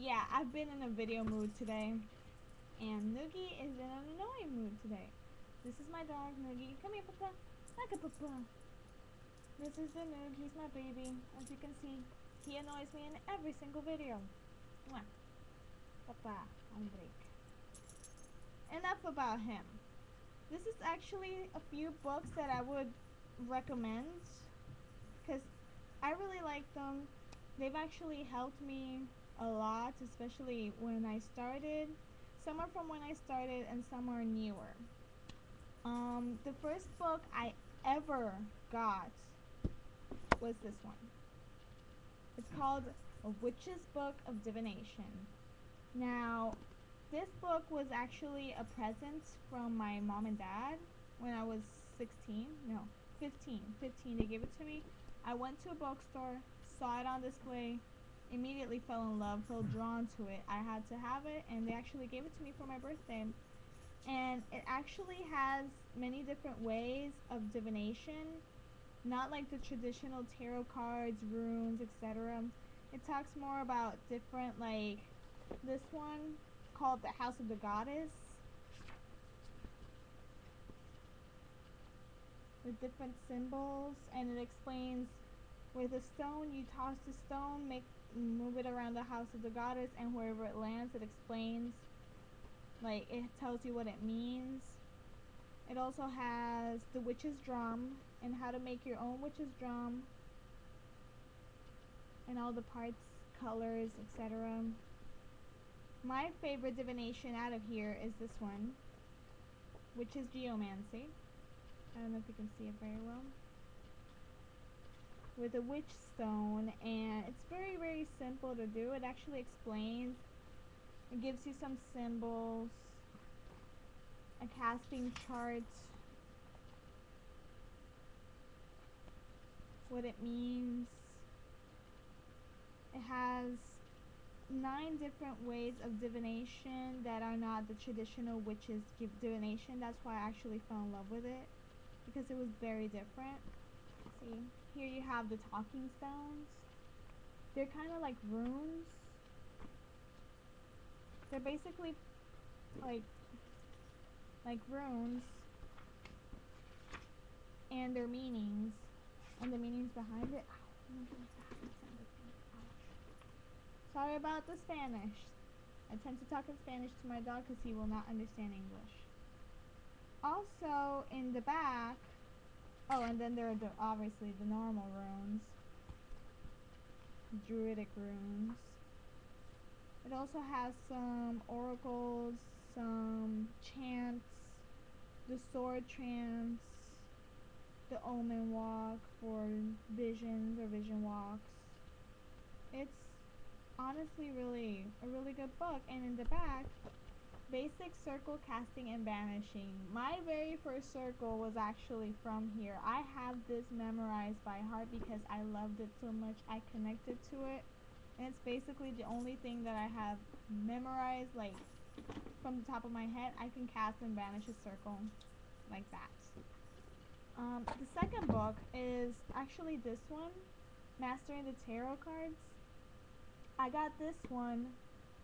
Yeah, I've been in a video mood today, and Noogie is in an annoying mood today. This is my dog, Noogie. Come here, Papa. Look at Papa. This is the Noog. He's my baby. As you can see, he annoys me in every single video. Mwah. Papa, on break. Enough about him. This is actually a few books that I would recommend because I really like them. They've actually helped me a lot, especially when I started. Some are from when I started and some are newer. The first book I ever got was this one. It's called A Witch's Book of Divination. Now, this book was actually a present from my mom and dad when I was 16. No, 15. 15, they gave it to me. I went to a bookstore, saw it on display, immediately fell in love, felt drawn to it. I had to have it, and they actually gave it to me for my birthday. And it actually has many different ways of divination, not like the traditional tarot cards, runes, etc. It talks more about different, like this one called the House of the Goddess, with different symbols, and it explains with a stone, you toss the stone, move it around the House of the Goddess, and wherever it lands, it explains, like it tells you what it means. It also has the witch's drum and how to make your own witch's drum and all the parts, colors, etc. My favorite divination out of here is this one, which is geomancy. I don't know if you can see it very well. With a witch stone, and it's very, very simple to do. It actually explains, it gives you some symbols, a casting chart, what it means. It has 9 different ways of divination that are not the traditional witches give divination. That's why I actually fell in love with it, because it was very different. See, here you have the talking stones. They're kind of like runes. They're basically like runes, and their meanings and the meanings behind it. Sorry about the Spanish. I tend to talk in Spanish to my dog because he will not understand English. Also, in the back, oh, and then there are obviously the normal runes, druidic runes. It also has some oracles, some chants, the sword trance, the omen walk for visions or vision walks. It's honestly really a really good book. And in the back, basic circle casting and banishing. My very first circle was actually from here. I have this memorized by heart because I loved it so much. I connected to it, and it's basically the only thing that I have memorized, like from the top of my head. I can cast and banish a circle like that. The second book is actually this one, Mastering the Tarot Cards. I got this one,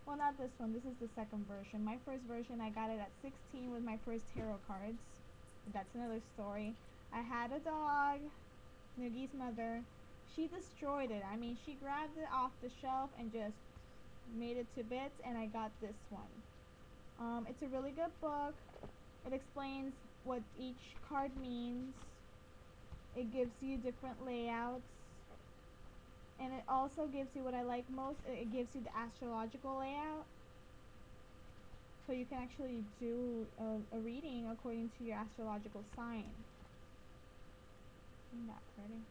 well, not this one, this is the second version. My first version, I got it at 16 with my first tarot cards. That's another story. I had a dog, Noogie's mother. She destroyed it. I mean, she grabbed it off the shelf and just made it to bits, and I got this one. It's a really good book. It explains what each card means. It gives you different layouts. And it also gives you what I like most. It gives you the astrological layout. So you can actually do a reading according to your astrological sign. Isn't that pretty?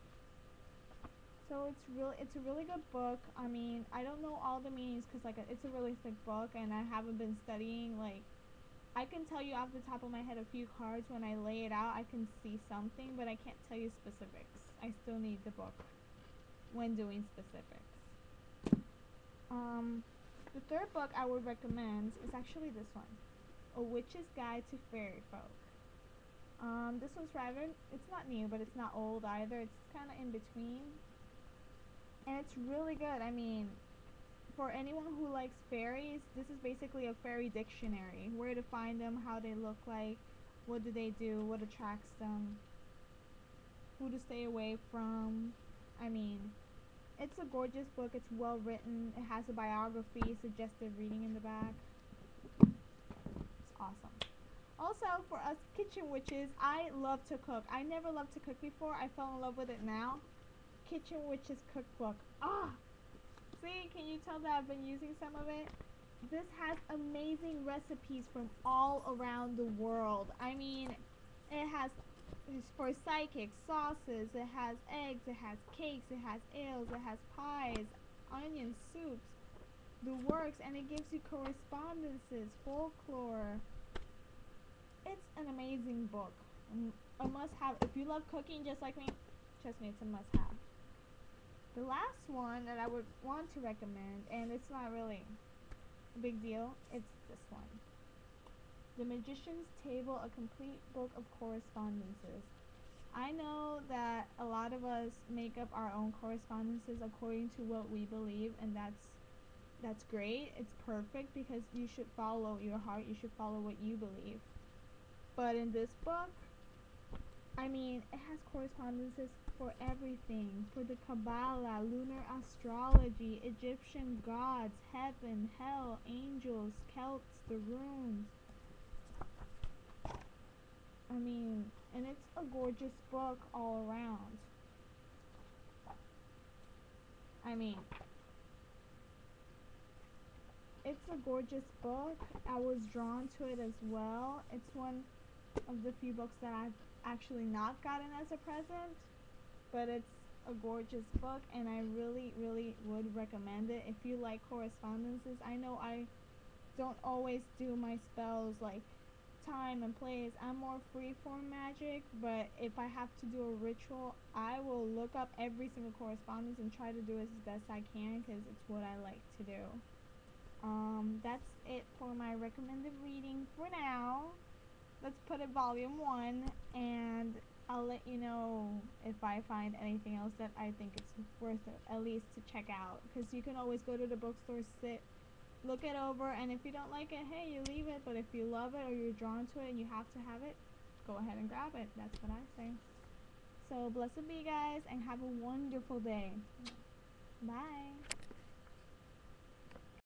So it's a really good book. I mean, I don't know all the meanings because it's a really thick book, and I haven't been studying. Like, I can tell you off the top of my head a few cards. When I lay it out, I can see something, but I can't tell you specifics. I still need the book when doing specifics. The third book I would recommend is actually this one, A Witch's Guide to Fairy Folk. This one's rather, it's not new, but it's not old either. It's kind of in between, and it's really good. I mean, for anyone who likes fairies, this is basically a fairy dictionary. Where to find them, how they look like, what do they do, what attracts them, who to stay away from. I mean, it's a gorgeous book. It's well written. It has a biography, suggested reading in the back. It's awesome. Also, for us kitchen witches, I love to cook. I never loved to cook before. I fell in love with it now. Kitchen Witches Cookbook. Ah! See, can you tell that I've been using some of it? This has amazing recipes from all around the world. I mean, it's for psychics, sauces, it has eggs, it has cakes, it has ales, it has pies, onion soups, the works, and it gives you correspondences, folklore. It's an amazing book. A must have. If you love cooking just like me, trust me, it's a must have. The last one that I would want to recommend, and it's not really a big deal, it's this one. The Magician's Table, a complete book of correspondences. I know that a lot of us make up our own correspondences according to what we believe, and that's great. It's perfect because you should follow your heart. You should follow what you believe. But in this book, I mean, it has correspondences for everything. For the Kabbalah, lunar astrology, Egyptian gods, heaven, hell, angels, Celts, the runes. I mean, and it's a gorgeous book all around. I mean, it's a gorgeous book. I was drawn to it as well. It's one of the few books that I've actually not gotten as a present, but it's a gorgeous book, and I really, really would recommend it if you like correspondences. I know I don't always do my spells like time and place. I'm more freeform magic, but if I have to do a ritual, I will look up every single correspondence and try to do it as best I can because it's what I like to do. That's it for my recommended reading for now. Let's put it volume 1, and I'll let you know if I find anything else that I think it's worth at least to check out, because you can always go to the bookstore, sit, look it over, and if you don't like it, hey, you leave it. But if you love it or you're drawn to it and you have to have it, go ahead and grab it. That's what I say. So blessed be, guys, and have a wonderful day. Bye.